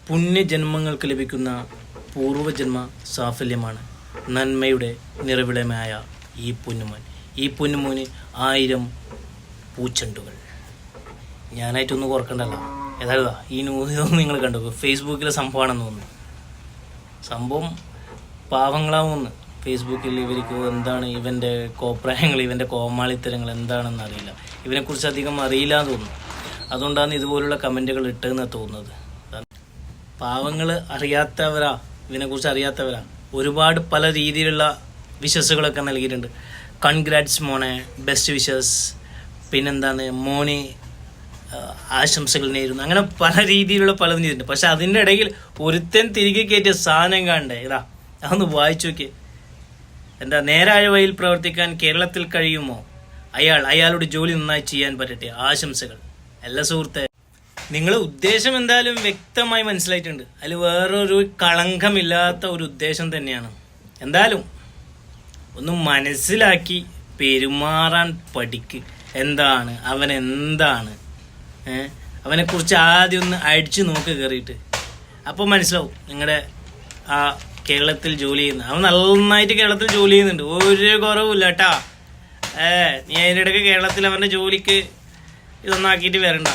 പുണ്യജന്മങ്ങൾക്ക് ലഭിക്കുന്ന പൂർവ്വജന്മ സാഫല്യമാണ് നന്മയുടെ നിറവിളമായ ഈ പൊന്നുമോൻ. ഈ പൊന്നുമോന് 1000 പൂച്ചെണ്ടുകൾ. ഞാനായിട്ടൊന്നും ഓർക്കണ്ടല്ലോ. ഏതായാലും ഈ ന്യൂസ് നിങ്ങൾ കണ്ടു, ഫേസ്ബുക്കിലെ സംഭവമാണെന്ന് തോന്നുന്നു. സംഭവം പാവങ്ങളാവുമെന്ന്. ഫേസ്ബുക്കിൽ ഇവർക്ക് എന്താണ് ഇവൻ്റെ കോപ്രായങ്ങൾ, ഇവൻ്റെ കോമാളിത്തരങ്ങൾ എന്താണെന്ന് അറിയില്ല. ഇവനെക്കുറിച്ച് അധികം അറിയില്ല എന്ന് തോന്നുന്നു. അതുകൊണ്ടാണ് ഇതുപോലുള്ള കമൻറ്റുകൾ ഇട്ടതെന്ന് തോന്നുന്നത്. പാവങ്ങൾ അറിയാത്തവരാ, ഇവനെക്കുറിച്ച് അറിയാത്തവരാ. ഒരുപാട് പല രീതിയിലുള്ള വിഷസുകളൊക്കെ നൽകിയിട്ടുണ്ട്. കൺഗ്രാറ്റ്സ് മോനെ, ബെസ്റ്റ് വിഷസ്, പിന്നെന്താണ് മോനെ ആശംസകൾ നേരുന്നു, അങ്ങനെ പല രീതിയിലുള്ള പലതും ചെയ്തിട്ടുണ്ട്. പക്ഷെ അതിൻ്റെ ഇടയിൽ ഒരുത്തൻ തിരികെ കയറ്റിയ സാധനം കാണണ്ടേ, ഇതാ അതൊന്ന് വായിച്ചു നോക്കിയേ. എന്താ, നേരായ വഴിയിൽ പ്രവർത്തിക്കാൻ കേരളത്തിൽ കഴിയുമോ? അയാളുടെ ജോലി നന്നായി ചെയ്യാൻ പറ്റട്ടെ, ആശംസകൾ. അല്ല സുഹൃത്തെ, നിങ്ങളെ ഉദ്ദേശം എന്തായാലും വ്യക്തമായി മനസ്സിലായിട്ടുണ്ട്. അതിൽ വേറൊരു കളങ്കമില്ലാത്ത ഒരു ഉദ്ദേശം തന്നെയാണ്. എന്തായാലും ഒന്ന് മനസ്സിലാക്കി പെരുമാറാൻ പഠിക്ക്. എന്താണ് അവൻ, എന്താണ് അവനെക്കുറിച്ച് ആദ്യം ഒന്ന് അടിച്ചു നോക്ക് കയറിയിട്ട്. അപ്പോൾ മനസ്സിലാവും നിങ്ങളുടെ ആ കേരളത്തിൽ ജോലി ചെയ്യുന്ന. അവൻ നന്നായിട്ട് കേരളത്തിൽ ജോലി ചെയ്യുന്നുണ്ട്, ഒരു കുറവുമില്ല കേട്ടാ. നീ അതിൻ്റെ ഇടയ്ക്ക് കേരളത്തിൽ അവൻ്റെ ജോലിക്ക് ഇതൊന്നാക്കിയിട്ട് വരണ്ട.